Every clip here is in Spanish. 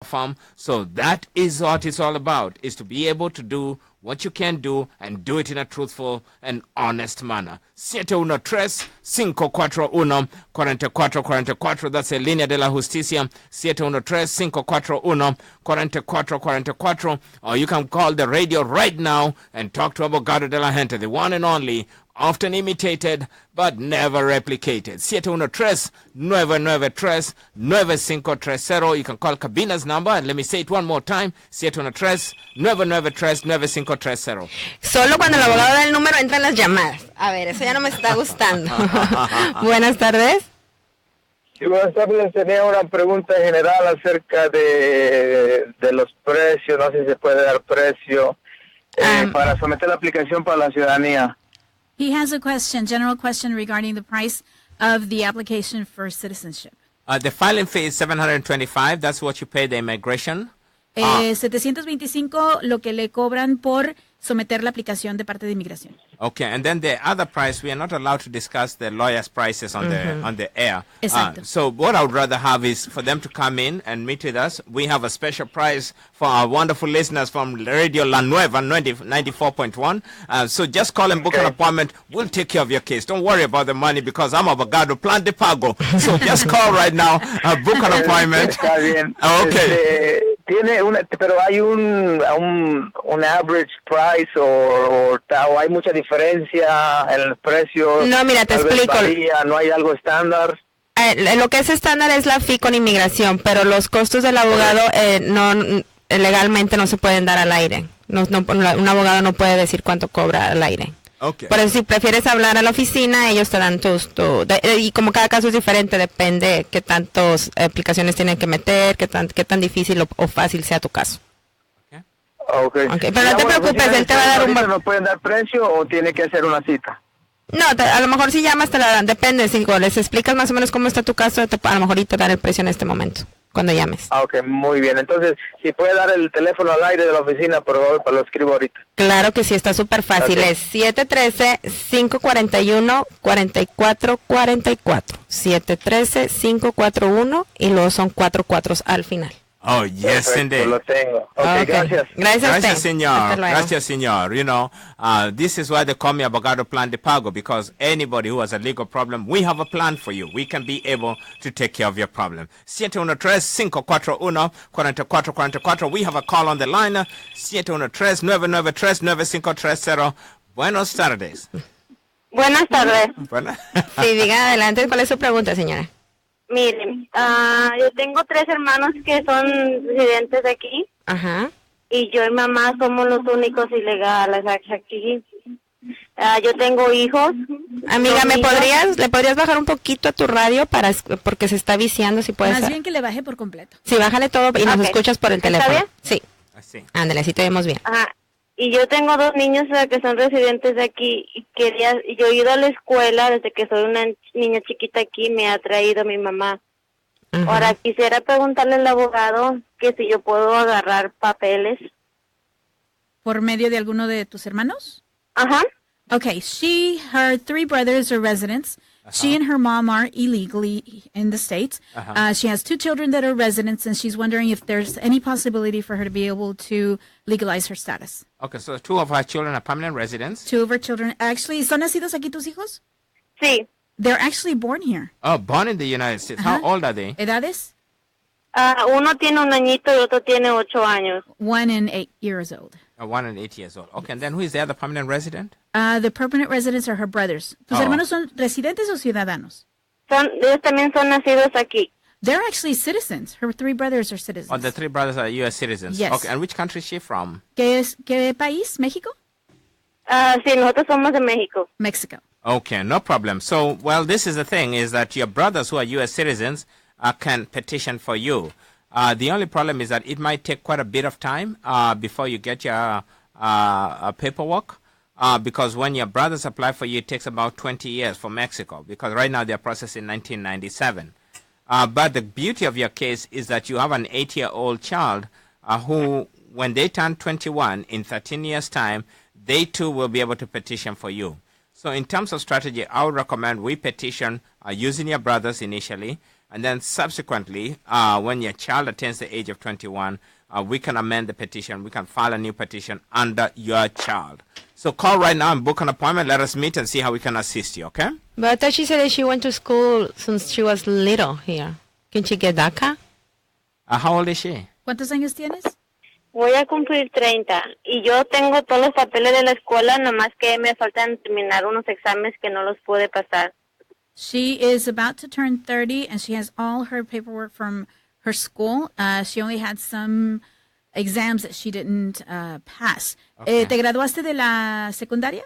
platform. So that is what it's all about, is to be able to do what you can do and do it in a truthful and honest manner. 713-541-4444. That's a Linea de la Justicia. 713-541-4444. Or you can call the radio right now and talk to Abogado de la Gente, the one and only, often imitated but never replicated. 713-993-9530. You can call Cabina's number, and let me say it one more time. 713-993-9530. Solo cuando el abogado da el número entran las llamadas. A ver, eso ya no me está gustando. Buenas tardes. Sí, buenas tardes. Tenía una pregunta general acerca de los precios. No sé si se puede dar precio para someter la aplicación para la ciudadanía. He has a question, general question regarding the price of the application for citizenship. The filing fee is $725. That's what you pay the immigration. 725 lo que le cobran por someter la aplicación de parte de inmigración. Okay, and then the other price, we are not allowed to discuss the lawyer's prices on the air. Exacto. So what I would rather have is for them to come in and meet with us. We have a special price for our wonderful listeners from Radio La Nueva 94.1. So just call and book an appointment. We'll take care of your case. Don't worry about the money because I'm Abogado, plan de pago. So just call right now, book an appointment. Está bien. Okay. Pero hay un average price o hay mucha diferencia en el precio. No, mira, te explico. Varía, no hay algo estándar. Lo que es estándar es la fee con inmigración, pero los costos del abogado legalmente no se pueden dar al aire. Un abogado no puede decir cuánto cobra al aire. Okay. Por eso si prefieres hablar a la oficina, ellos te dan y como cada caso es diferente, depende qué tantas aplicaciones tienen que meter, qué tan difícil o fácil sea tu caso. Okay. Pero no te preocupes, él te va a dar ¿No pueden dar precio o tiene que hacer una cita? No, a lo mejor si llamas te la dan, depende, si les explicas más o menos cómo está tu caso, a lo mejor te dan el precio en este momento, cuando llames. Ok, muy bien. Entonces, si puede dar el teléfono al aire de la oficina, por favor, lo escribo ahorita. Claro que sí, está súper fácil, es 713-541-4444, 713-541 y luego son 4 cuatros al final. Oh, yes, Perfecto, indeed. Lo tengo. Okay. Gracias. Gracias a usted. Gracias, señor. Hasta luego. Gracias, señor. You know, this is why they call me Abogado Plan de Pago, because anybody who has a legal problem, we have a plan for you. We can be able to take care of your problem. 713-541-4444. We have a call on the line. 713-993-9530. Buenas tardes. Buenas tardes. Sí, diga adelante, ¿cuál es su pregunta, señora? Miren, yo tengo 3 hermanos que son residentes de aquí. Ajá. Y yo y mamá somos los únicos ilegales aquí. Yo tengo hijos. Amiga, ¿le podrías bajar un poquito a tu radio porque se está viciando, si puedes? Más bien que le baje por completo. Sí, bájale todo y nos escuchas por el teléfono. ¿Está bien? Sí. Así. Ándale, así te vemos bien. Ajá. Y yo tengo 2 niños que son residentes de aquí y yo he ido a la escuela desde que soy una niña chiquita aquí, me ha traído mi mamá. Uh-huh. Ahora quisiera preguntarle al abogado que si yo puedo agarrar papeles. ¿Por medio de alguno de tus hermanos? Ajá. Okay, her 3 brothers are residents. She and her mom are illegally in the States. She has 2 children that are residents, and she's wondering if there's any possibility for her to be able to legalize her status. Okay, so 2 of her children are permanent residents. 2 of her children, actually, ¿son nacidos aquí tus hijos? Sí. They're actually born here. Oh, born in the United States. How old are they? ¿Edades? Uno tiene 1 añito y otro tiene 8 años. 1 and 8 years old. 1 and 8 years old. Okay, and then who is the other permanent resident? The permanent residents are her brothers. ¿Tus hermanos son residentes o ciudadanos? Ellos también son nacidos aquí. They're actually citizens. Her 3 brothers are citizens. Oh, the 3 brothers are U.S. citizens. Yes. Okay, and which country is she from? ¿Qué país? ¿México? Sí, nosotros somos de México. Mexico. Okay, no problem. So, well, this is the thing, is that your brothers who are U.S. citizens can petition for you. The only problem is that it might take quite a bit of time before you get your paperwork. Because when your brothers apply for you, it takes about 20 years for Mexico, because right now they're processing 1997. But the beauty of your case is that you have an 8-year-old child who, when they turn 21 in 13 years' time, they too will be able to petition for you. So in terms of strategy, I would recommend we petition using your brothers initially. And then subsequently, when your child attains the age of 21, we can amend the petition. We can file a new petition under your child. So call right now and book an appointment. Let us meet and see how we can assist you, okay? But I thought she said that she went to school since she was little here. Can she get DACA? How old is she? ¿Cuántos años tienes? Voy a cumplir 30 y yo tengo todos los papeles de la escuela, nomás que me faltan terminar unos exámenes que no los pude pasar. She is about to turn 30 and she has all her paperwork from her school. She only had some exams that she didn't pass. Okay. ¿Te graduaste de la secundaria?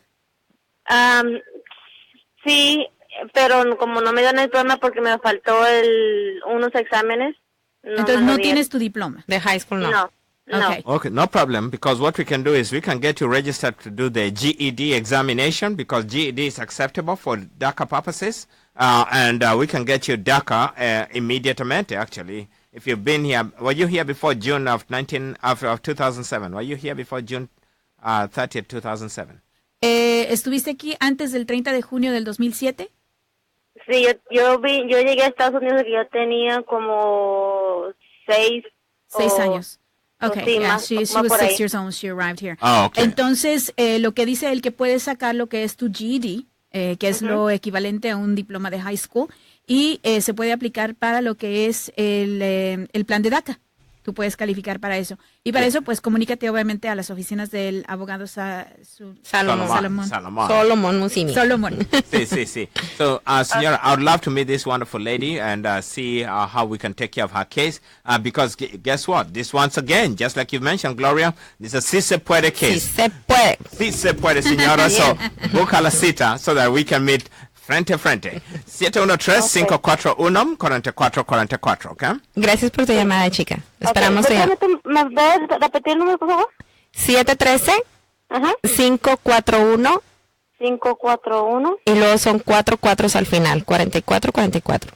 Sí, pero como no me dan el diploma porque me faltó unos exámenes. Entonces no tienes tu diploma. De high school, no. No. Okay. Okay, no problem, because what we can do is we can get you registered to do the GED examination, because GED is acceptable for DACA purposes, and we can get you DACA immediatamente, actually. If you've been here, were you here before June of 2007? Were you here before June 30th, 2007? ¿Estuviste aquí antes del 30 de junio del 2007? Sí, yo llegué a Estados Unidos y yo tenía como 6 años. Okay, sí, yeah, más, she más was por 6 ahí. years old when she arrived here. Oh, okay. Entonces, lo que dice él que puedes sacar lo que es tu GED, que es lo equivalente a un diploma de high school, y se puede aplicar para lo que es el plan de DACA. Tú puedes calificar para eso. Y para eso, pues, comunícate obviamente a las oficinas del abogado Solomon Musyimi. Solomon. Sí. So, Senora, I would love to meet this wonderful lady and see how we can take care of her case. Because guess what? This once again, just like you mentioned, Gloria, this is a sí se puede case. Sí se puede. Sí se puede, señora. So, busca la cita so that we can meet frente a frente. 713-541-4444, ¿ok? Gracias por tu llamada, chica. Esperamos tu llamada. ¿Me puedes repetir el número, por favor? 713-541 541 y luego son 4 4 al final, 4444.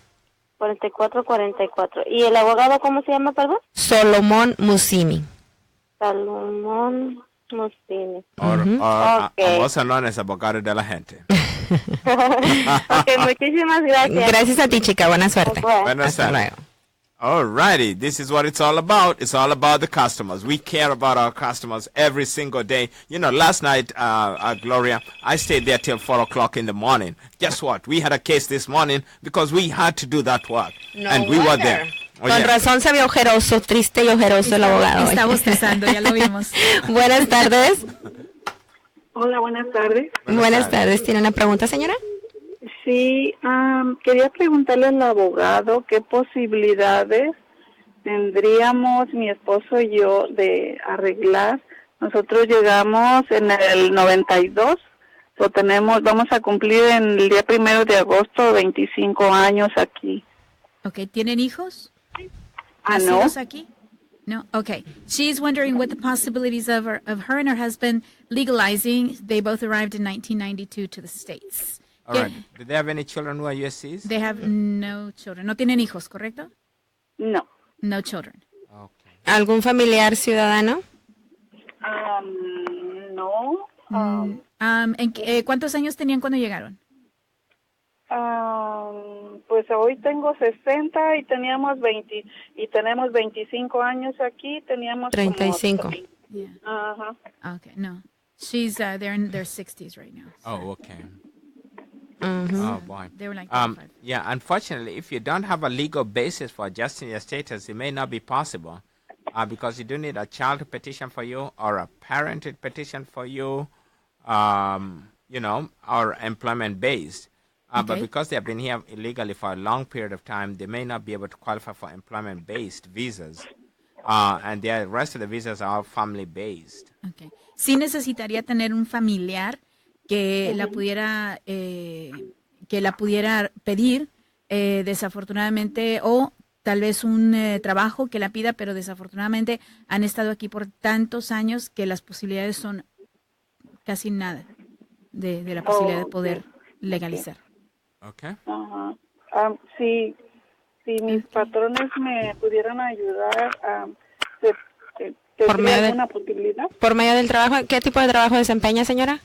4444. ¿Y el abogado cómo se llama, perdón? Solomon Musyimi. Salomón Musyimi. O Okay. also known as Abogado de la gente. Ok, muchísimas gracias. Gracias a ti, chica. Buena suerte. Bueno. Buenas Hasta tardes. luego. Alrighty, this is what it's all about. It's all about the customers. We care about our customers every single day. You know, last night, Gloria, I stayed there till 4 o'clock in the morning. Guess what? We had a case this morning because we had to do that work. And we were there. Oh, Con yeah. razón se vio ojeroso, triste y ojeroso el abogado. hoy. Está bostezando, ya lo vimos. Buenas tardes. Hola, buenas tardes. Buenas tardes. ¿Tiene una pregunta, señora? Sí, quería preguntarle al abogado qué posibilidades tendríamos mi esposo y yo de arreglar. Nosotros llegamos en el 92, vamos a cumplir en el día 1 de agosto 25 años aquí. Okay, ¿tienen hijos? No. ¿Nacidos aquí? No. Okay. She's wondering what the possibilities of her and her husband legalizing. They both arrived in 1992 to the States. All right. Do they have any children who are USCs? They have no children. No tienen hijos, ¿correcto? No. No children. Okay. ¿Algún familiar ciudadano? No. ¿Cuántos años tenían cuando llegaron? Pues hoy tengo 60 y tenemos 25 años aquí, teníamos 35. Yeah. Ajá. Okay. No. They're in their 60s right now. Oh, okay. Ujú. Oh, boy. They were like 35. Yeah, unfortunately, if you don't have a legal basis for adjusting your status, it may not be possible because you do need a child to petition for you or a parent to petition for you, or employment-based. But Okay. because they have been here illegally for a long period of time, they may not be able to qualify for employment-based visas. And the rest of the visas are family-based. Okay. Sí necesitaría tener un familiar que la pudiera pedir, desafortunadamente, o tal vez un trabajo que la pida, pero desafortunadamente han estado aquí por tantos años que las posibilidades son casi nada de la posibilidad de poder legalizar. Okay. Ajá. Si mis patrones me pudieran ayudar, Por medio ¿tendría de- alguna posibilidad? Por medio del trabajo, ¿qué tipo de trabajo desempeña, señora?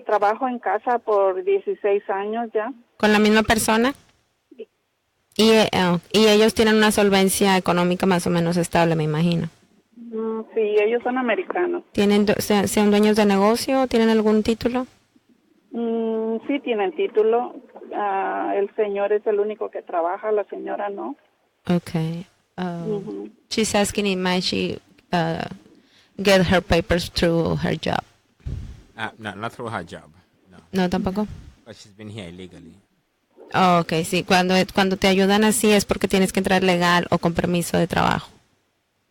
Trabajo en casa por 16 años ya. ¿Con la misma persona? Y ellos tienen una solvencia económica más o menos estable, me imagino. Sí, ellos son americanos. ¿Sean dueños de negocio? ¿Tienen algún título? Sí, tienen título. El señor es el único que trabaja, la señora no. Okay. She's asking if might she get her papers through her job. No, not through her job. No. No, tampoco. But she's been here illegally. Oh, okay, sí. Cuando te ayudan así es porque tienes que entrar legal o con permiso de trabajo.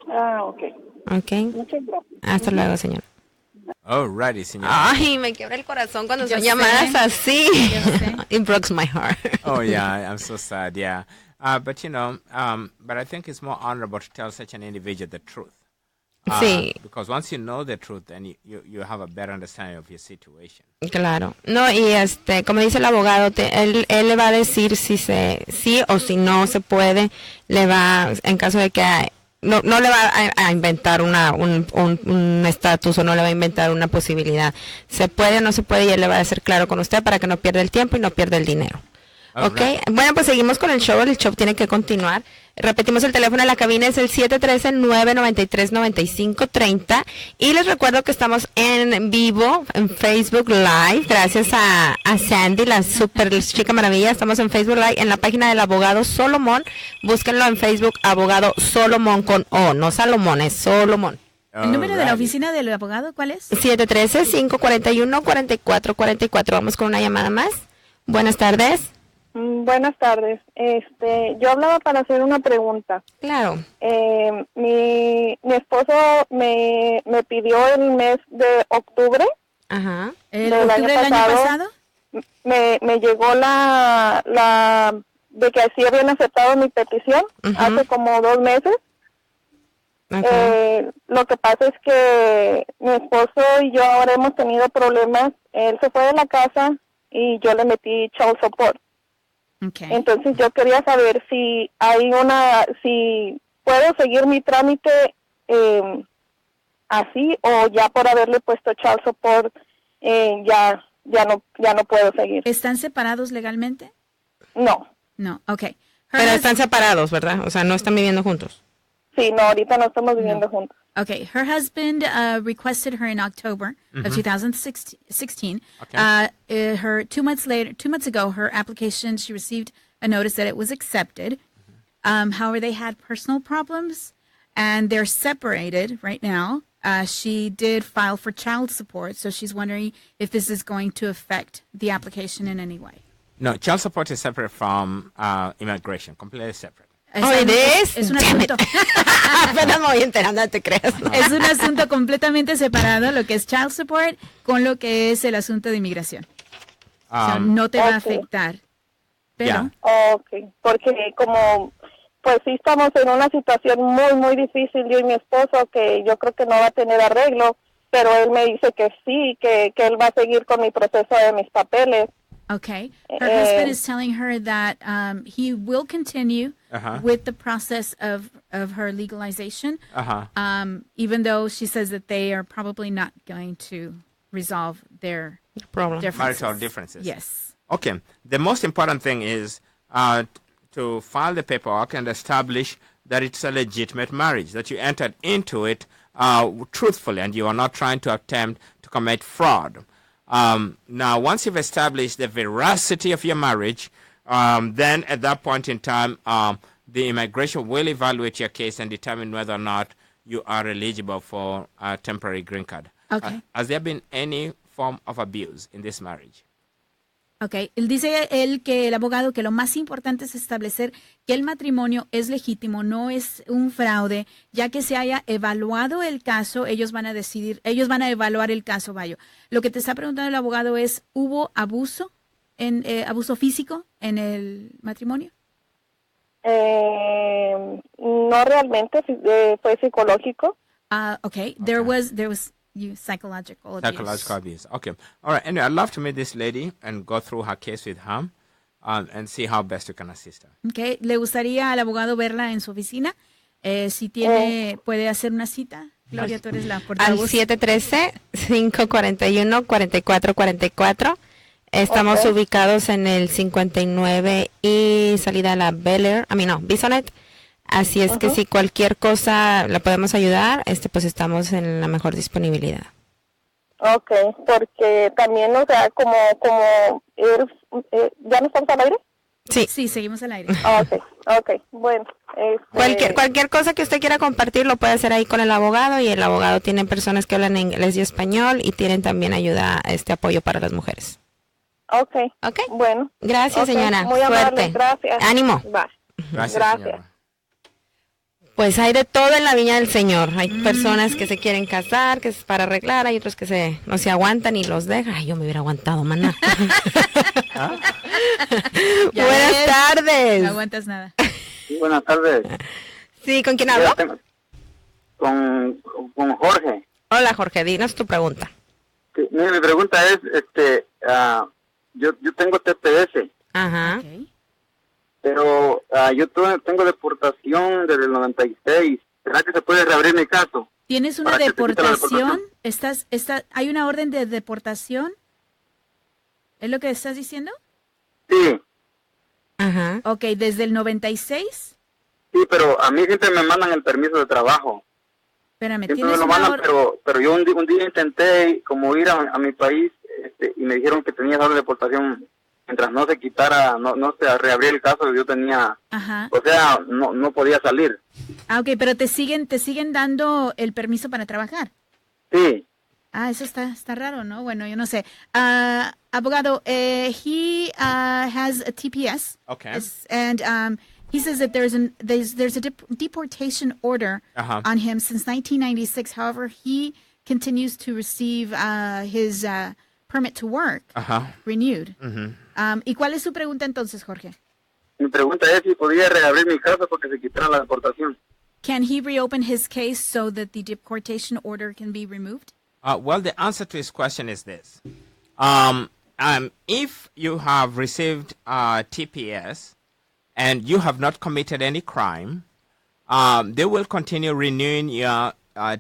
Okay. Okay. Muchas gracias. Hasta luego, señor. Alrighty, señor. Ay, me quiebra el corazón cuando son llamadas así. It breaks my heart. Oh yeah, I'm so sad. Yeah, but but I think it's more honorable to tell such an individual the truth. Sí. Because once you know the truth, then you have a better understanding of your situation. Claro. No, y como dice el abogado, él le va a decir si sí o si no se puede, le va, en caso de que no le va a inventar un estatus o no le va a inventar una posibilidad. Se puede o no se puede y él le va a ser claro con usted para que no pierda el tiempo y no pierda el dinero. Okay. Bueno, pues seguimos con el show tiene que continuar. Repetimos el teléfono de la cabina, es el 713-993-9530 y les recuerdo que estamos en vivo en Facebook Live, gracias a Sandy, la super chica maravilla. Estamos en Facebook Live en la página del abogado Solomón, búsquenlo en Facebook, abogado Solomón con O, no Salomón, es Solomón. ¿El número de la oficina del abogado cuál es? 713-541-4444. Vamos con una llamada más. Buenas tardes. Buenas tardes. Yo hablaba para hacer una pregunta. Claro. Mi esposo me pidió el mes de octubre. Ajá. ¿El octubre del año pasado? Me llegó la de que así habían aceptado mi petición hace como 2 meses. Okay. Lo que pasa es que mi esposo y yo ahora hemos tenido problemas. Él se fue de la casa y yo le metí child support. Okay. Entonces yo quería saber si si puedo seguir mi trámite así o ya por haberle puesto child support ya no puedo seguir. ¿Están separados legalmente? No. No, okay. Pero están separados, ¿verdad? O sea, no están viviendo juntos. Sí, no, ahorita no estamos viviendo juntos. Okay, her husband requested her in October of 2016. Okay. 2 months ago, her application, she received a notice that it was accepted. However, they had personal problems, and they're separated right now. She did file for child support, so she's wondering if this is going to affect the application in any way. No, child support is separate from immigration, completely separate. Es un asunto. Apenas me voy enterando, te creas. ¿No? Es un asunto completamente separado, lo que es child support con lo que es el asunto de inmigración. O sea, no te va a afectar. Pero. Okay, porque como pues sí estamos en una situación muy muy difícil yo y mi esposo, que yo creo que no va a tener arreglo, pero él me dice que sí, que él va a seguir con mi proceso de mis papeles. Okay. Her husband is telling her that he will continue with the process of her legalization, even though she says that they are probably not going to resolve their marital differences. Yes. Okay. The most important thing is to file the paperwork and establish that it's a legitimate marriage, that you entered into it truthfully and you are not trying to attempt to commit fraud. Now, once you've established the veracity of your marriage, then at that point in time, the immigration will evaluate your case and determine whether or not you are eligible for a temporary green card. Okay. Has there been any form of abuse in this marriage? Okay. Él dice que el abogado que lo más importante es establecer que el matrimonio es legítimo, no es un fraude, ya que se haya evaluado el caso, ellos van a evaluar el caso, Bayo. Lo que te está preguntando el abogado es, ¿hubo abuso físico en el matrimonio? No realmente, fue psicológico. Okay. There was psychological abuse. Psychological abuse. Okay. All right. Anyway, I'd love to meet this lady and go through her case with her and see how best we can assist her. Okay. ¿Le gustaría al abogado verla en su oficina? Si puede hacer una cita. Gloria, tú eres la portavoz. Al 713-541-4444. Estamos ubicados en el 59 y salida a la Bel Air, Bisonet. Así es que si cualquier cosa la podemos ayudar, pues estamos en la mejor disponibilidad. Ok, porque también, o sea, ¿ya no estamos al aire? Sí, seguimos al aire. Ok, bueno. Cualquier cosa que usted quiera compartir lo puede hacer ahí con el abogado, y el abogado tiene personas que hablan inglés y español y tienen también apoyo para las mujeres. Ok, bueno. Gracias, señora. Muy Suerte. amable, gracias. Ánimo. Va. Gracias. Señora. Pues hay de todo en la viña del Señor. Hay personas que se quieren casar, que es para arreglar, hay otros que no se aguantan y los dejan. Ay, yo me hubiera aguantado, maná. Buenas tardes. No aguantas nada. Sí, buenas tardes. Sí, ¿con quién hablo? Con Jorge. Hola, Jorge, dinos tu pregunta. Sí, mira, mi pregunta es, yo tengo TPS. Ajá. Okay. Pero yo tengo deportación desde el 96. ¿Será que se puede reabrir mi caso? ¿Tienes una deportación? ¿Hay una orden de deportación? ¿Es lo que estás diciendo? Sí. Ajá. Ok, ¿desde el 96? Sí, pero a mí siempre me mandan el permiso de trabajo. Espérame, Siempre ¿tienes me lo una mandan, pero yo un día intenté como ir a mi país y me dijeron que tenía esa orden de deportación. Mientras no se quitara, no se reabría el caso, yo tenía, Ajá. o sea, no podía salir. Ok, pero te siguen dando el permiso para trabajar. Sí. Eso está raro, ¿no? Bueno, yo no sé. Abogado, he has a TPS. Okay. And he says that there's a deportation order on him since 1996. However, he continues to receive his permit to work renewed. ¿Y cuál es su pregunta entonces, Jorge? Mi pregunta es si podía reabrir mi caso porque se quitara la deportación. Can he reopen his case so that the deportation order can be removed? Well, the answer to his question is this. If you have received TPS and you have not committed any crime, they will continue renewing your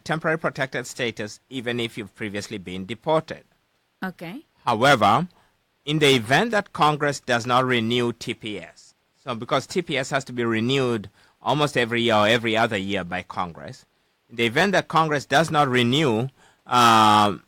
temporary protected status even if you've previously been deported. Okay. However, in the event that Congress does not renew TPS, so because TPS has to be renewed almost every year or every other year by Congress, in the event that Congress does not renew, then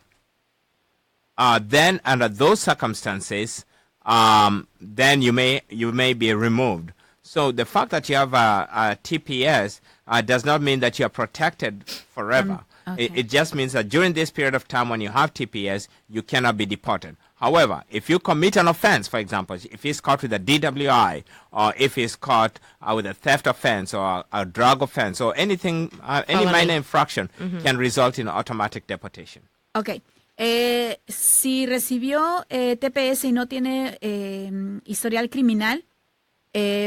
under those circumstances, then you may be removed. So the fact that you have a TPS does not mean that you are protected forever. Okay. It just means that during this period of time when you have TPS, you cannot be deported. However, if you commit an offense, for example, if he's caught with a DWI, or if he's caught with a theft offense or a drug offense or anything, any minor infraction can result in automatic deportation. Okay. Si recibió TPS y no tiene historial criminal,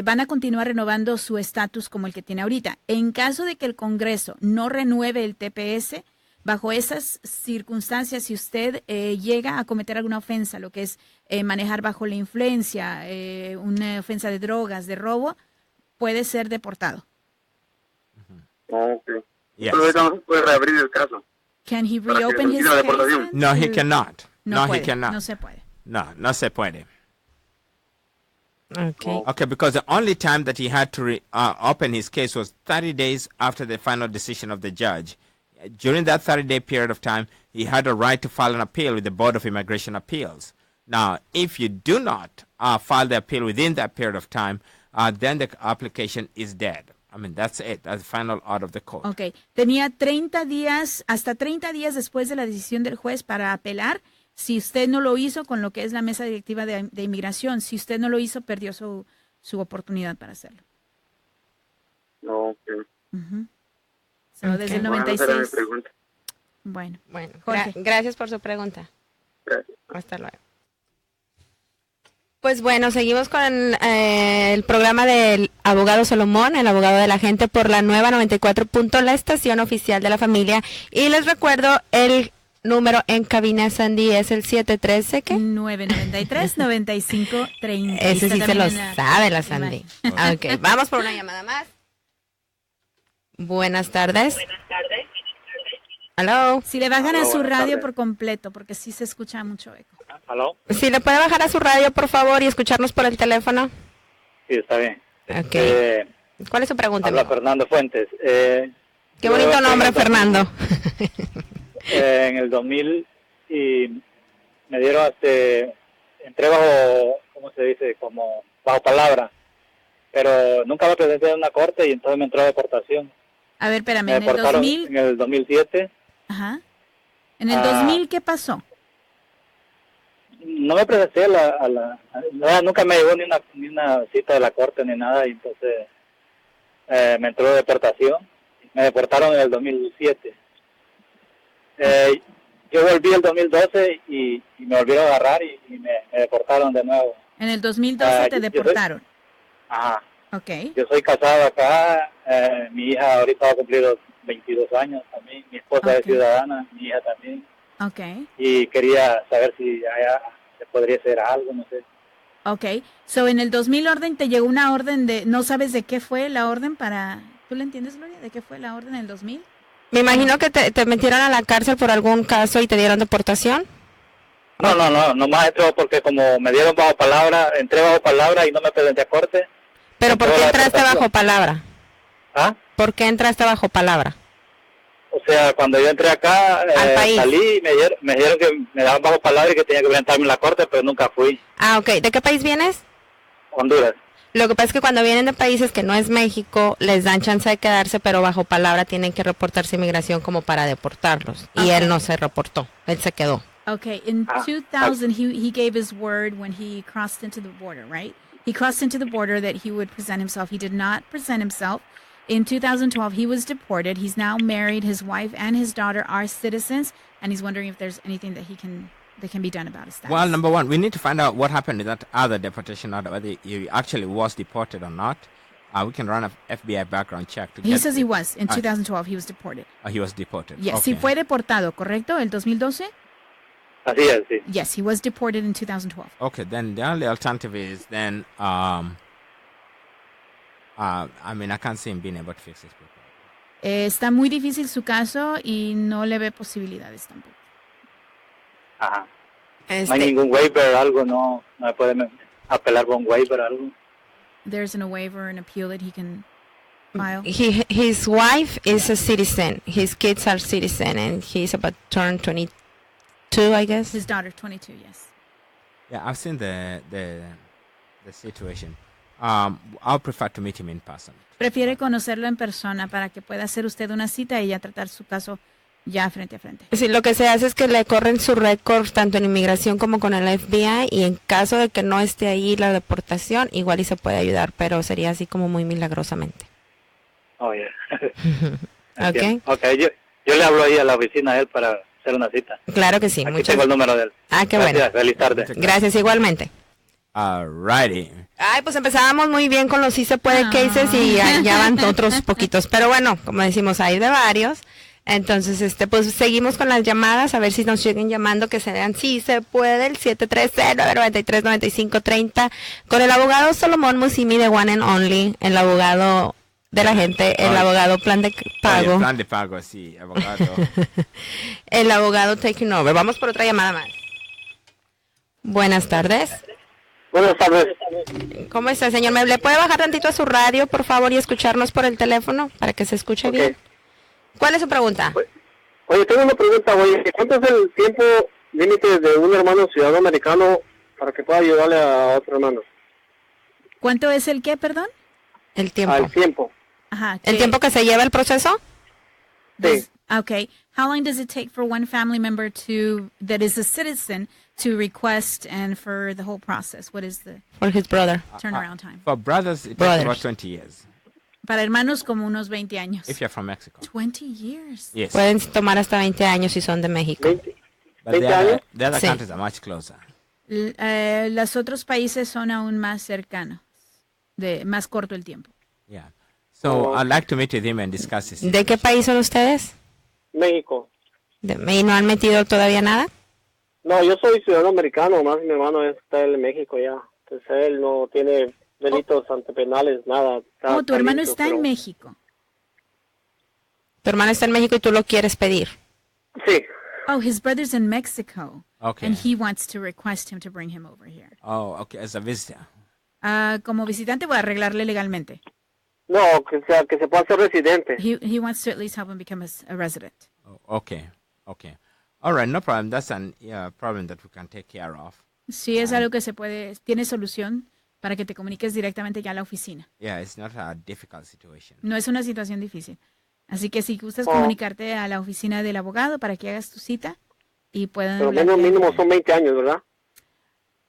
van a continuar renovando su estatus como el que tiene ahorita. En caso de que el Congreso no renueve el TPS, bajo esas circunstancias, si usted llega a cometer alguna ofensa, lo que es manejar bajo la influencia, una ofensa de drogas, de robo, puede ser deportado. Okay. Yes. Pero no se puede reabrir el caso. Can he reopen his case? No, he cannot. No, he cannot. No se puede. No se puede. Okay. Okay, because the only time that he had to open his case was 30 days after the final decision of the judge. During that 30-day period of time, he had a right to file an appeal with the Board of Immigration Appeals. Now, if you do not file the appeal within that period of time, then the application is dead. I mean, that's it. That's the final order of the court. Okay. Tenía 30 días, hasta 30 días después de la decisión del juez para apelar. Si usted no lo hizo con lo que es la mesa directiva de inmigración, si usted no lo hizo, perdió su oportunidad para hacerlo. Okay. Desde el 96. Bueno, Jorge. Gracias por su pregunta. Gracias. Hasta luego. Pues bueno, seguimos con el programa del abogado Solomón, el abogado de la gente, por la nueva 94. La estación oficial de la familia. Y les recuerdo el número en cabina, Sandy, es el 713, ¿qué? 993-9530. Ese sí se lo sabe la Sandy. Ok, vamos por una llamada más. Buenas tardes. Hello. Si le bajan a su radio por completo, porque sí se escucha mucho eco. ¿Aló? Si le puede bajar a su radio, por favor, y escucharnos por el teléfono. Sí, está bien. Okay. ¿Cuál es su pregunta? Habla Fernando Fuentes. Qué bonito nombre, Fernando. En el 2000 y me dieron entré bajo, ¿cómo se dice? Como bajo palabra. Pero nunca me presenté en una corte y entonces me entró deportación. A ver, espérame, Me en el deportaron 2000... en el 2007. Ajá. ¿En el 2000 qué pasó? No me presenté nunca me llegó ni una cita de la corte ni nada y entonces me entró deportación. Me deportaron en el 2007. Yo volví el 2012 y me volvieron a agarrar y me deportaron de nuevo. En el 2012 te deportaron. Ajá. Okay. Yo soy casado acá, mi hija ahorita va a cumplir los 22 años también, mi esposa es ciudadana, mi hija también. Okay. Y quería saber si se podría hacer algo, no sé. Okay. So, en el 2000 te llegó una orden ¿no sabes de qué fue la orden para... ¿Tú le entiendes, Gloria? ¿De qué fue la orden en el 2000? Me imagino que te metieron a la cárcel por algún caso y te dieron deportación. No, nomás entró porque como me dieron bajo palabra, entré bajo palabra y no me presenté a corte. ¿Pero por qué entraste bajo palabra? ¿Ah? ¿Por qué entraste bajo palabra? O sea, cuando yo entré acá, salí y me dijeron que me daban bajo palabra y que tenía que presentarme en la corte, pero nunca fui. Ah, ok. ¿De qué país vienes? Honduras. Lo que pasa es que cuando vienen de países que no es México, les dan chance de quedarse, pero bajo palabra tienen que reportarse a inmigración como para deportarlos. Y él no se reportó, él se quedó. Okay, in 2000 he gave his word when he crossed into the border, right? He crossed into the border that he would present himself. He did not present himself. In 2012, he was deported. He's now married. His wife and his daughter are citizens, and he's wondering if there's anything that can be done about his status. Well, number one, we need to find out what happened to that other deportation order, whether he actually was deported or not. We can run an FBI background check. He says he was. In 2012, he was deported. He was deported. Yes, okay. Sí fue deportado, ¿correcto? ¿El 2012? Así es, sí. Yes, he was deported in 2012. Okay, then the only alternative is then, I mean, I can't see him being able to fix this problem. Está muy difícil su caso y no le ve posibilidades tampoco. Ajá. No hay ningún waiver o algo, no me puede apelar por un waiver o algo. There's a waiver, an appeal that he can file. His wife is a citizen. His kids are citizen, and he's about to turn 22, I guess. His daughter, 22, yes. Yeah, I've seen the situation. I'll prefer to meet him in person. Prefiere conocerlo en persona para que pueda hacer usted una cita y ya tratar su caso ya frente a frente. Sí, lo que se hace es que le corren su récord tanto en inmigración como con el FBI y en caso de que no esté ahí la deportación, igual y se puede ayudar, pero sería así como muy milagrosamente. Oh, yeah. Okay. Okay, yo le hablo ahí a la oficina a él para hacer una cita. Claro que sí. Aquí tengo el número de él. Ah, qué Gracias, bueno. Feliz tarde. Gracias, igualmente. Alrighty. Ay, pues empezábamos muy bien con los sí se puede cases y ya van otros poquitos. Pero bueno, como decimos, hay de varios. Entonces, pues seguimos con las llamadas, a ver si nos siguen llamando, que se vean sí se puede, el 730-993-9530, con el abogado Solomon Musyimi de One and Only, el abogado de la gente, el abogado plan de pago. Oye, plan de pago, sí, abogado. El abogado Taking Over. Vamos por otra llamada más. Buenas tardes. Buenas tardes. ¿Cómo está, señor? ¿Me le puede bajar tantito a su radio, por favor, y escucharnos por el teléfono para que se escuche bien? ¿Cuál es su pregunta? Oye, tengo una pregunta, oye. ¿Cuánto es el tiempo límite de un hermano ciudadano americano para que pueda ayudarle a otro hermano? ¿Cuánto es el qué, perdón? El tiempo. El tiempo. Ajá. ¿El tiempo que se lleva el proceso? Sí. Okay. How long does it take for one family member that is a citizen to request and for the whole process? What is the For his brother. turnaround time? For brothers, it takes about 20 years. Para hermanos como unos 20 años. If you're from Mexico. 20 years. Yes. Pueden tomar hasta 20 años si son de México. But the other Sí. countries are much closer. Los otros países son aún más cercanos, más corto el tiempo. Yeah. So I'd like to meet with him and discuss this. ¿De qué país son ustedes? México. ¿Y no han metido todavía nada? No, yo soy ciudadano americano, más mi hermano está en México ya. Entonces él no tiene delitos antepenales, nada. Oh, tu hermano listo, está en México. Tu hermano está en México y tú lo quieres pedir. Sí. Oh, his brother's in Mexico. Okay. And he wants to request him to bring him over here. Oh, okay, as a visitor. Como visitante voy a arreglarle legalmente. No, que se pueda hacer residente. He wants to at least help him become a resident. Oh, okay. All right, no problem. That's an problem that we can take care of. Sí, es algo que tiene solución para que te comuniques directamente ya a la oficina. Yeah, it's not a difficult situation. No es una situación difícil. Así que si gustas comunicarte a la oficina del abogado para que hagas tu cita y puedan... Pero mínimo son 20 años, ¿verdad?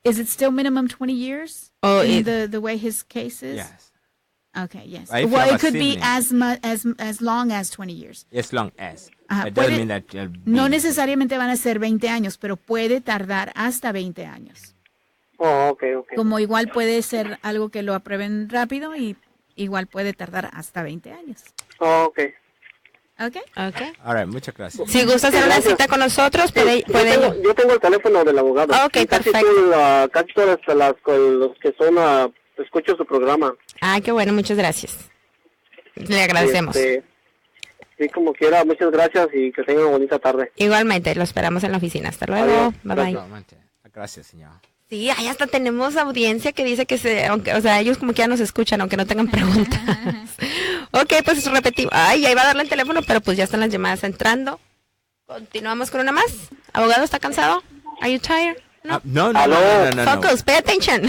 Is it still minimum 20 years? Oh, the way his case is? Yes. Okay, yes. If you Well, have it a could be sibling. as long as 20 years. As long as. Ajá, It doesn't mean that no necesariamente van a ser 20 años, pero puede tardar hasta 20 años. Oh, okay. Como igual puede ser algo que lo aprueben rápido y igual puede tardar hasta 20 años. Oh, okay. Okay. All right, muchas gracias. Si gusta hacer una cita con nosotros, puede yo tengo el teléfono del abogado. Okay, casi perfecto. Casi todas los que son, escucho su programa. Ah, qué bueno, muchas gracias. Le agradecemos. Sí, como quiera, muchas gracias y que tengan una bonita tarde. Igualmente, lo esperamos en la oficina. Hasta luego. Bye. Gracias, señor. Sí, ahí hasta tenemos audiencia que dice que ellos como que ya nos escuchan, aunque no tengan preguntas. Ok, pues repetimos. Ay, ahí va a darle el teléfono, pero pues ya están las llamadas entrando. Continuamos con una más. ¿Abogado está cansado? Are you tired? No. Focus, pay attention.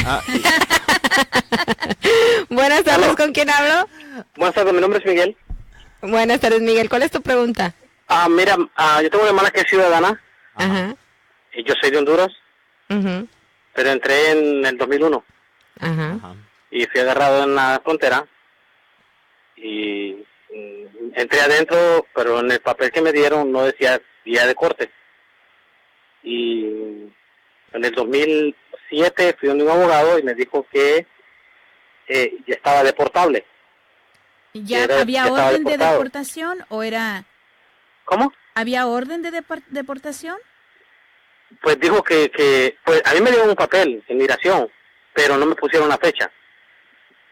Buenas tardes, ¿con quién hablo? Buenas tardes, mi nombre es Miguel. Buenas tardes, Miguel. ¿Cuál es tu pregunta? Mira, yo tengo una hermana que es ciudadana. Ajá. Y yo soy de Honduras. Uh-huh. Pero entré en el 2001. Ajá. Y fui agarrado en la frontera. Y entré adentro, pero en el papel que me dieron no decía día de corte. Y en el 2007 fui a un abogado y me dijo que ya estaba deportable. ¿Ya había orden de deportación o era...? ¿Cómo? ¿Había orden de deportación? Pues dijo que pues a mí me dieron un papel en migración, pero no me pusieron una fecha.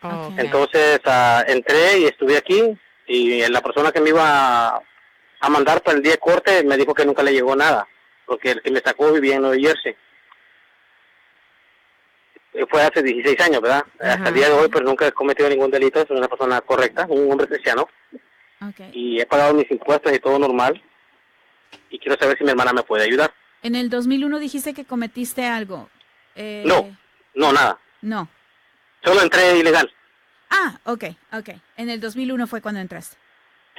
Okay. Entonces entré y estuve aquí y la persona que me iba a mandar para el día de corte me dijo que nunca le llegó nada, porque el que me sacó vivía en Nueva Jersey. Fue hace 16 años, ¿verdad? Ajá. Hasta el día de hoy, pero nunca he cometido ningún delito, soy una persona correcta, un hombre cristiano. Okay. Y he pagado mis impuestos y todo normal. Y quiero saber si mi hermana me puede ayudar. En el 2001 dijiste que cometiste algo. No, nada. No. Solo entré ilegal. Okay. En el 2001 fue cuando entraste.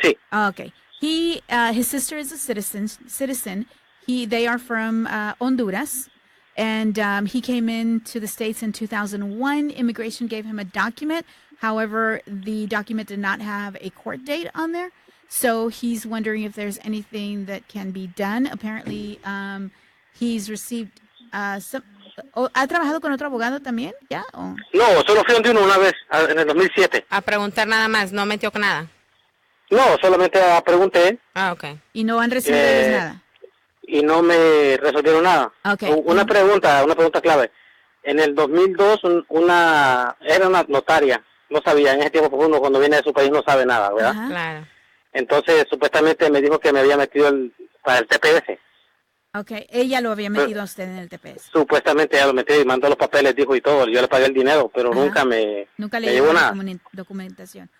Sí. Okay. His sister is a citizen. They are from Honduras. And he came into the States in 2001. Immigration gave him a document. However, the document did not have a court date on there. So he's wondering if there's anything that can be done. Apparently, he's received some... ¿Ha trabajado con otro abogado también? ¿Ya? ¿O? No, solo fui ante uno una vez, en el 2007. A preguntar nada más, no metió con nada. No, solamente pregunté. Okay. ¿Y no han recibido ellos nada? Y no me resolvieron nada. Okay. Una pregunta clave. En el 2002, era una notaria. No sabía, en ese tiempo, porque uno cuando viene de su país no sabe nada, ¿verdad? Ajá. Claro. Entonces, supuestamente me dijo que me había metido para el TPS. Okay, ella lo había metido a usted en el TPS. Supuestamente ella lo metió y mandó los papeles, dijo y todo. Yo le pagué el dinero, pero nunca le llegó nada. Documentación.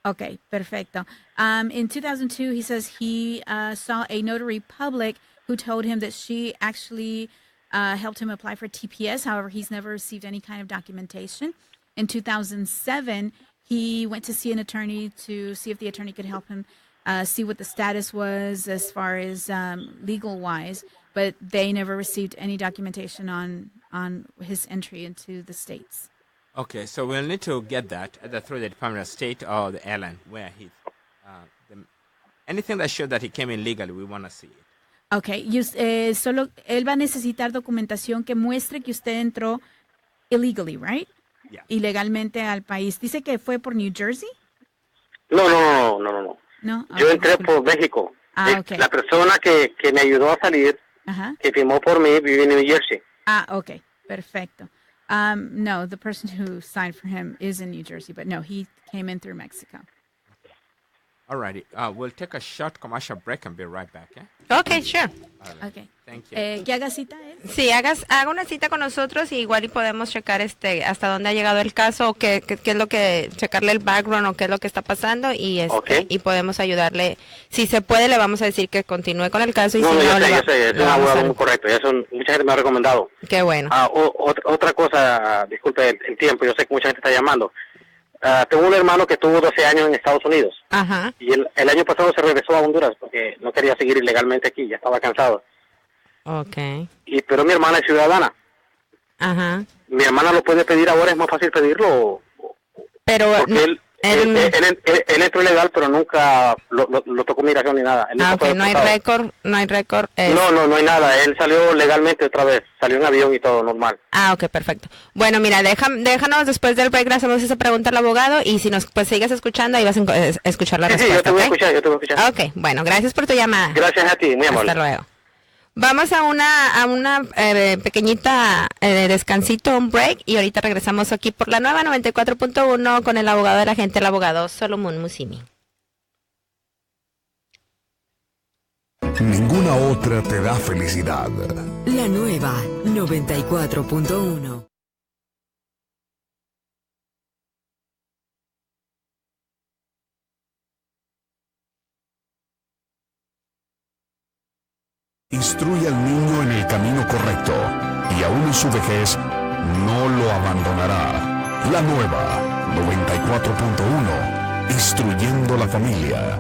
Okay, perfecto. In 2002, he says he saw a notary public who told him that she actually helped him apply for TPS. However, he's never received any kind of documentation. In 2007, he went to see an attorney to see if the attorney could help him see what the status was as far as legal-wise, but they never received any documentation on his entry into the States. Okay, so we'll need to get that either through the Department of State or the airline where anything that shows that he came in legally, we want to see it. Okay, solo él va a necesitar documentación que muestre que usted entró illegally, right? Yeah. Ilegalmente al país. Dice que fue por New Jersey. No. No. Yo entré por México. Okay. La persona que me ayudó a salir, que firmó por mí, vive en New Jersey. Okay, perfecto. No, the person who signed for him is in New Jersey, but no, he came in through Mexico. Alrighty. We'll take a short commercial break and be right back. Okay, sure. Okay. Thank you. ¿Que haga cita él? Sí, haga una cita con nosotros y igual y podemos checar hasta dónde ha llegado el caso o qué es lo que, checarle el background o qué es lo que está pasando y y podemos ayudarle. Si se puede, le vamos a decir que continúe con el caso y No, si no, yo le sé, es un abogado muy correcto, eso mucha gente me ha recomendado. Qué bueno. Otra cosa, disculpe el tiempo, yo sé que mucha gente está llamando. Tengo un hermano que estuvo 12 años en Estados Unidos. Ajá. Y el año pasado se regresó a Honduras porque no quería seguir ilegalmente aquí, ya estaba cansado. Okay. Pero mi hermana es ciudadana. Ajá. Mi hermana lo puede pedir ahora, es más fácil pedirlo. Pero porque él entró ilegal, pero nunca lo tocó migración ni nada. No hay récord. No hay nada. Él salió legalmente otra vez. Salió en avión y todo normal. Ok, perfecto. Bueno, mira, déjanos después del break, le hacemos esa pregunta al abogado y si nos sigues escuchando, ahí vas a escuchar la respuesta. Sí, yo te voy a escuchar, Ok, bueno, gracias por tu llamada. Gracias a ti, muy amable. Hasta luego. Vamos a una pequeñita descansito, un break, y ahorita regresamos aquí por la nueva 94.1 con el abogado de la gente, el abogado Solomon Musyimi. Ninguna otra te da felicidad. La nueva 94.1. Instruye al niño en el camino correcto y aún en su vejez no lo abandonará. La nueva 94.1, instruyendo la familia.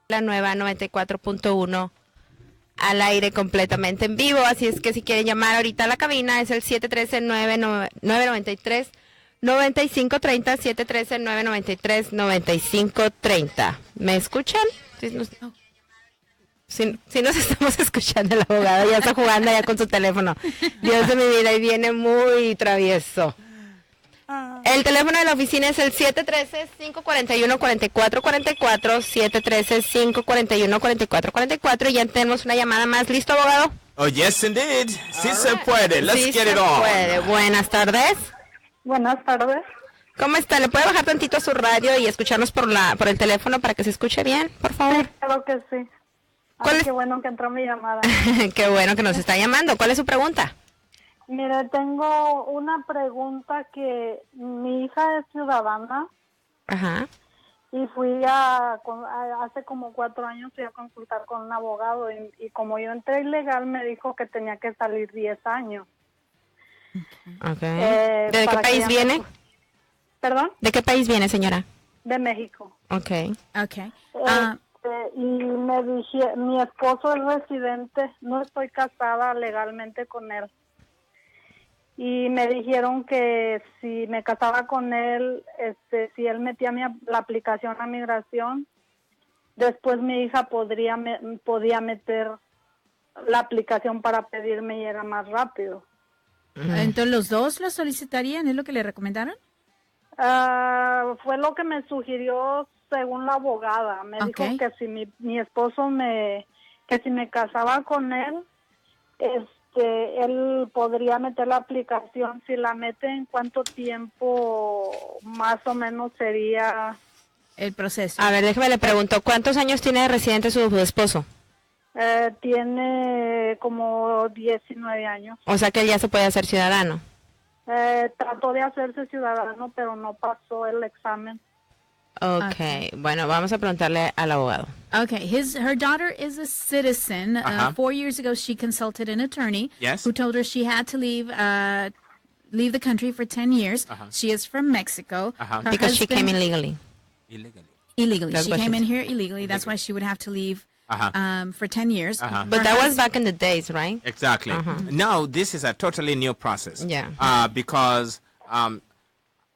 la nueva 94.1 al aire completamente en vivo, así es que si quieren llamar ahorita a la cabina es el 713-993-9530, 713-993-9530. ¿Me escuchan? Si nos estamos escuchando, el abogado ya está jugando ya con su teléfono. Dios de mi vida, y viene muy travieso. El teléfono de la oficina es el 713-541-4444, 713-541-4444, y ya tenemos una llamada más. ¿Listo, abogado? Oh, yes, indeed. Sí se puede. Let's Sí get se it on. puede. Buenas tardes. Buenas tardes. ¿Cómo está? ¿Le puede bajar tantito a su radio y escucharnos por el teléfono para que se escuche bien, por favor? Claro que sí. ¿Cuál es? Qué bueno que entró mi llamada. Qué bueno que nos está llamando. ¿Cuál es su pregunta? Mire, tengo una pregunta que mi hija es ciudadana Ajá. y hace como 4 años fui a consultar con un abogado y como yo entré ilegal me dijo que tenía que salir 10 años. Okay. ¿De qué país viene? ¿Perdón? ¿De qué país viene, señora? De México. Okay. Okay. Y me dije, mi esposo es residente, no estoy casada legalmente con él. Y me dijeron que si me casaba con él, si él metía la aplicación a migración, después mi hija podía meter la aplicación para pedirme llega más rápido. Entonces, ¿los dos lo solicitarían? ¿Es lo que le recomendaron? Fue lo que me sugirió según la abogada. Me dijo que si mi esposo que si me casaba con él, él podría meter la aplicación. Si la mete, ¿en cuánto tiempo más o menos sería el proceso? A ver, déjeme le pregunto, ¿cuántos años tiene de residente su esposo? Tiene como 19 años. O sea que él ya se puede hacer ciudadano. Trató de hacerse ciudadano, pero no pasó el examen. Okay. Bueno, vamos a preguntarle al abogado. Okay, her daughter is a citizen. 4 years ago, she consulted an attorney who told her she had to leave the country for 10 years. She is from Mexico. Because she came illegally. Illegally. She came in here illegally. That's why she would have to leave for 10 years. But that was back in the days, right? Exactly. Now, this is a totally new process. Yeah. Because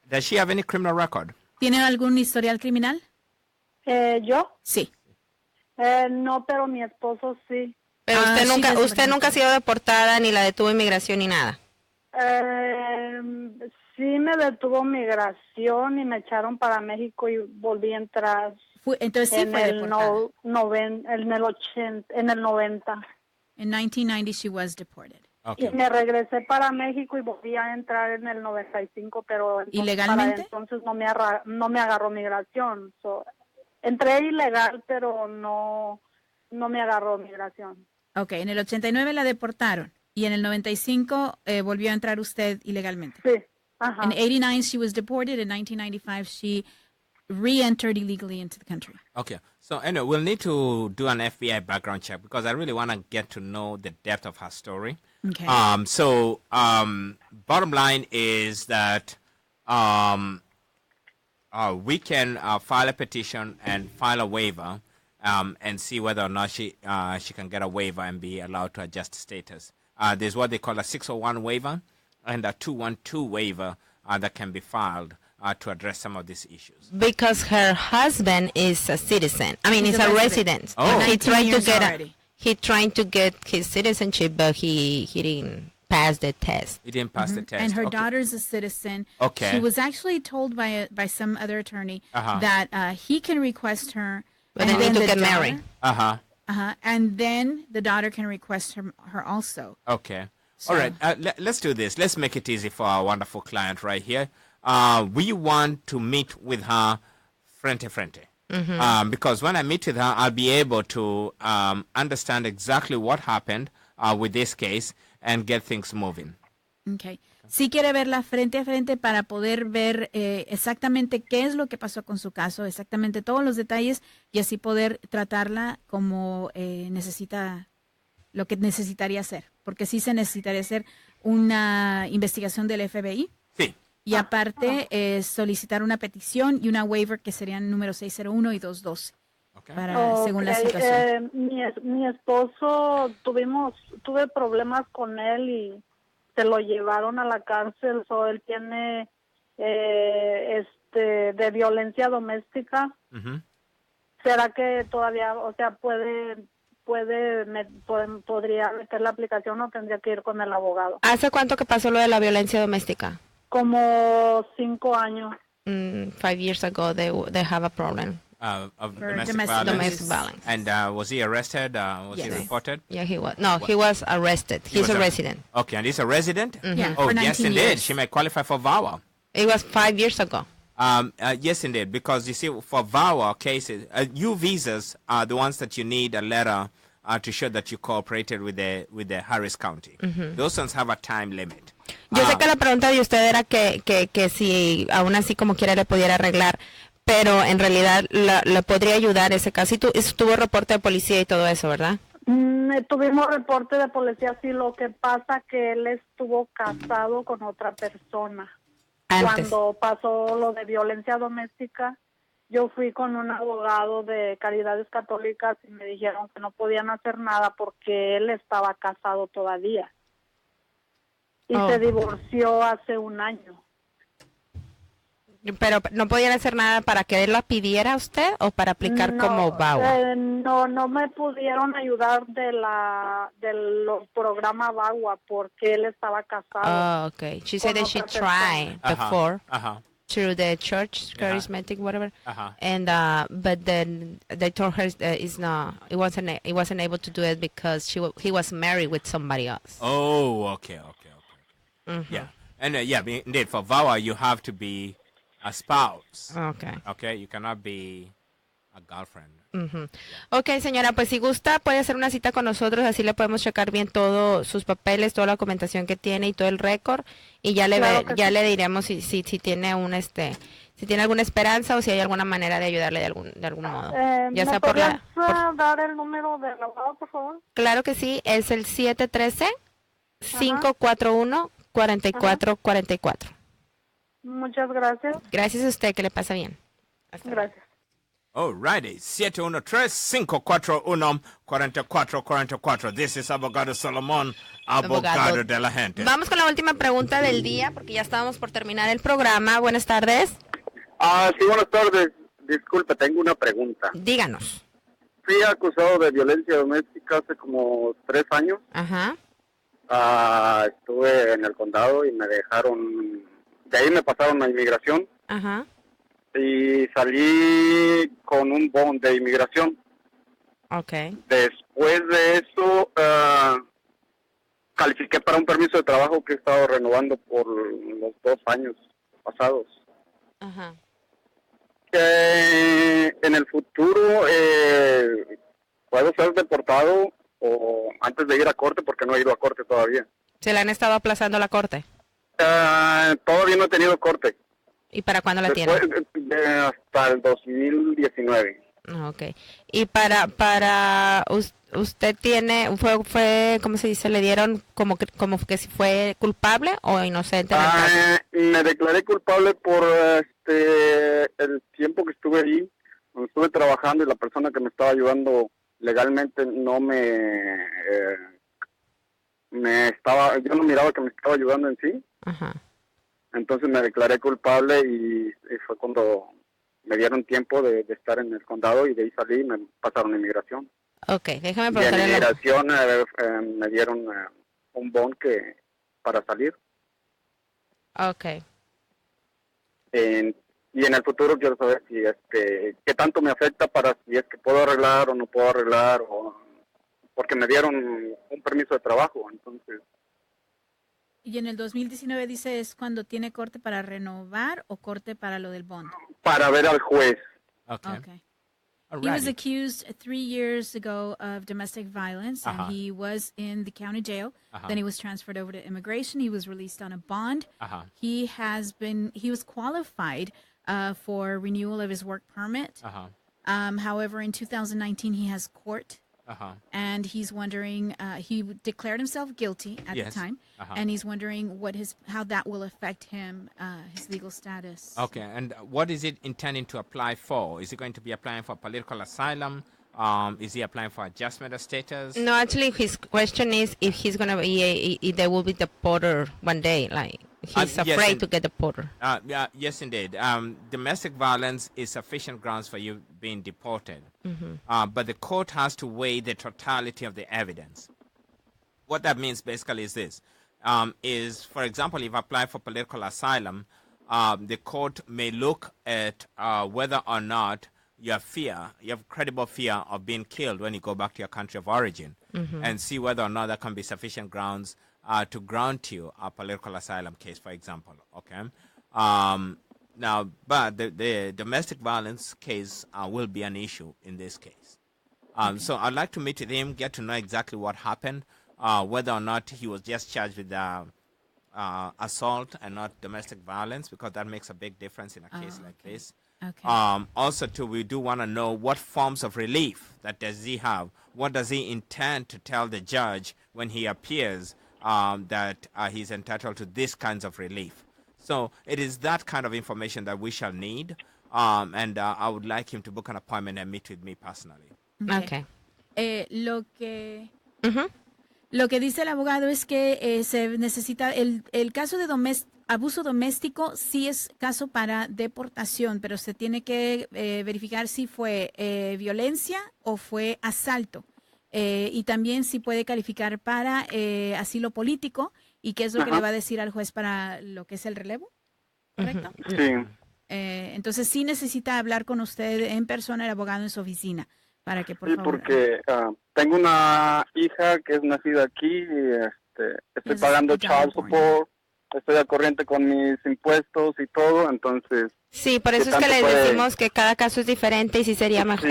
does she have any criminal record? ¿Tiene algún historial criminal? ¿Yo? Sí. No, pero mi esposo sí. Pero usted nunca ha sido deportada, ni la detuvo inmigración, ni nada. Sí me detuvo migración y me echaron para México y volví a entrar. Entonces sí fue deportada. En el 90. In 1990 she was deported. Y me regresé para México y volví a entrar en el 95, pero ¿ilegalmente? Para entonces no me agarró migración. Entré ilegal, pero no me agarró migración. Okay, en el 89 la deportaron y en el 95 volvió a entrar usted ilegalmente. Sí. Ajá. In 89 she was deported. In 1995 she re-entered illegally into the country. Okay. So anyway, we'll need to do an FBI background check because I really want to get to know the depth of her story. Okay. Bottom line is that we can file a petition and file a waiver and see whether or not she can get a waiver and be allowed to adjust status. There's what they call a 601 waiver and a 212 waiver that can be filed to address some of these issues. Because her husband is a citizen. I mean, he's a resident. Oh. He trying to get his citizenship, but he didn't pass the test. He didn't pass the test. And her daughter's a citizen. Okay. She was actually told by some other attorney that he can request her. But they need to get married. And then the daughter can request her also. Okay. All right. Let's do this. Let's make it easy for our wonderful client right here. We want to meet with her frente. Because when I meet with her, I'll be able to understand exactly what happened with this case and get things moving. Okay. Sí quiere verla frente a frente para poder ver exactamente qué es lo que pasó con su caso, exactamente todos los detalles y así poder tratarla como lo que necesitaría hacer. Porque sí se necesitaría hacer una investigación del FBI. Sí. Y aparte solicitar una petición y una waiver que serían número 601 y 212. Okay. según la situación. Mi esposo, tuve problemas con él y se lo llevaron a la cárcel. Él tiene de violencia doméstica. ¿Será que todavía, podría meter la aplicación o tendría que ir con el abogado? ¿Hace cuánto que pasó lo de la violencia doméstica? Como 5 años. 5 years ago, they have a problem. Of For domestic Domestic violence. And was he arrested? Was he Yes. reported? Yeah, he was. No, he was arrested. He's a resident. Okay, and he's a resident? Yeah, Oh, for yes, 19 indeed. years. She may qualify for VAWA. It was 5 years ago. Yes, indeed, because you see, for VAWA cases, U visas are the ones that you need a letter to show that you cooperated with the Harris County. Those ones have a time limit. Yo sé que la pregunta de usted era que si aún así como quiera le pudiera arreglar, pero en realidad le podría ayudar ese caso. Y tuvo reporte de policía y todo eso, ¿verdad? Tuvimos reporte de policía, sí. Lo que pasa que él estuvo casado con otra persona. Antes. Cuando pasó lo de violencia doméstica, yo fui con un abogado de Caridades Católicas y me dijeron que no podían hacer nada porque él estaba casado todavía. Y se divorció hace 1 año. Pero no podían hacer nada para que él la pidiera a usted o para aplicar como VAWA. No me pudieron ayudar del programa VAWA porque él estaba casado. Oh, okay. She said that she tried before through the church, charismatic, whatever, and but then they told her that it wasn't able to do it because he was married with somebody else. Oh, okay. Yeah, and indeed, for VAWA you have to be a spouse. Okay, you cannot be a girlfriend. Ok, señora, pues si gusta puede hacer una cita con nosotros, así le podemos checar bien todos sus papeles, toda la documentación que tiene y todo el récord, y ya le diremos si tiene si tiene alguna esperanza o si hay alguna manera de ayudarle de algún modo. Ya sea por dar el número del abogado, por favor? Claro que sí, es el 713-541-4444. Muchas gracias. Gracias a usted, que le pasa bien. Gracias. Alrighty, 713-541-4444. This is Abogado Solomon, Abogado de la gente. Vamos con la última pregunta del día, porque ya estábamos por terminar el programa. Buenas tardes. Sí, buenas tardes. Disculpe, tengo una pregunta. Díganos. Fui acusado de violencia doméstica hace como 3 años. Estuve en el condado y me dejaron... De ahí me pasaron a inmigración. Y salí con un bond de inmigración. Después de eso, califiqué para un permiso de trabajo que he estado renovando por los 2 años pasados. En el futuro, ¿puedo ser deportado o antes de ir a corte? Porque no he ido a corte todavía. ¿Se le han estado aplazando la corte? Todavía no he tenido corte. ¿Y para cuándo la tiene? Hasta el 2019. Okay. ¿Y para usted tiene, fue ¿cómo se dice? ¿Le dieron como que si fue culpable o inocente? Me declaré culpable por el tiempo que estuve ahí. Estuve trabajando y la persona que me estaba ayudando legalmente no yo no miraba que me estaba ayudando en sí. Entonces me declaré culpable y fue cuando me dieron tiempo de estar en el condado y de ahí salí y me pasaron a inmigración. Déjame preguntarle. En inmigración me dieron un bond para salir. Y en el futuro quiero saber si qué tanto me afecta para si es que puedo arreglar o no puedo arreglar, porque me dieron un permiso de trabajo, entonces. Y en el 2019 dice, ¿es cuando tiene corte para renovar o corte para lo del bond? Para ver al juez. Okay. He was accused 3 years ago of domestic violence, and he was in the county jail. Then he was transferred over to immigration. He was released on a bond. He was qualified for renewal of his work permit. However, in 2019, he has court and he's wondering. He declared himself guilty at the time, and he's wondering how that will affect him, his legal status. Okay, and what is it intending to apply for? Is he going to be applying for political asylum? Is he applying for adjustment of status? No, actually, his question is if he's going to be, if they will be deported one day. Like, he's afraid to get deported. Yes, indeed. Domestic violence is sufficient grounds for you being deported. But the court has to weigh the totality of the evidence. What that means basically is this. Is, for example, if you apply for political asylum, the court may look at whether or not you have credible fear of being killed when you go back to your country of origin, and see whether or not that can be sufficient grounds to grant you a political asylum case, for example. Okay. Now, but the domestic violence case will be an issue in this case. So I'd like to meet with him, get to know exactly what happened, whether or not he was just charged with assault and not domestic violence, because that makes a big difference in a case like this. Okay. Also, too, we do want to know what forms of relief that does he have. What does he intend to tell the judge when he appears that he's entitled to these kinds of relief? So it is that kind of information that we shall need, and I would like him to book an appointment and meet with me personally. Okay. Lo que dice el abogado es que se necesita el caso de abuso doméstico sí es caso para deportación, pero se tiene que verificar si fue violencia o fue asalto. Y también si puede calificar para asilo político y qué es lo que le va a decir al juez para lo que es el relevo, ¿correcto? Sí. Entonces sí necesita hablar con usted en persona, el abogado en su oficina, para que por favor... porque tengo una hija que es nacida aquí y estoy pagando child support, estoy al corriente con mis impuestos y todo, entonces... Sí, por eso es que le decimos que cada caso es diferente y sí sería mejor,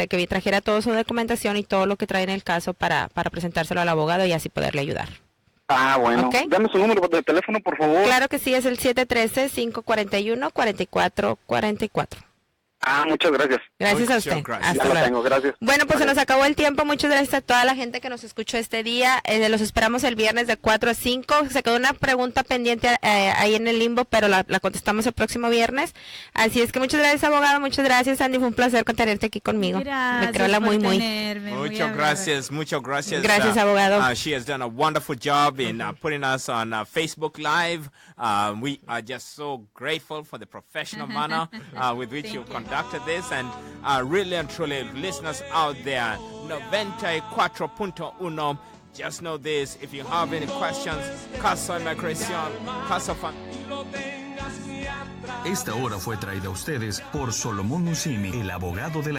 que trajera toda su documentación y todo lo que trae en el caso para presentárselo al abogado y así poderle ayudar. Ah, bueno. ¿Okay? Dame su número de teléfono, por favor. Claro que sí, es el 713-541-4444. Ah, muchas gracias. Gracias a usted. Hasta luego. Tengo, gracias. Bueno, pues se nos acabó el tiempo. Muchas gracias a toda la gente que nos escuchó este día. Los esperamos el viernes de 4 a 5. Se quedó una pregunta pendiente ahí en el limbo, pero la contestamos el próximo viernes. Así es que muchas gracias, abogado. Muchas gracias, Andy. Fue un placer tenerte aquí conmigo. Gracias. Me creo la muy. Muchas gracias. Gracias, abogado. She has done a wonderful job in putting us on Facebook Live. We are just so grateful for the professional manner with which you conducted this, and really and truly, listeners out there, 94.1. Just know this: if you have any questions, Casa Inmigración, Casa Fan. Esta hora fue traída a ustedes por Solomon Musyimi, el abogado de la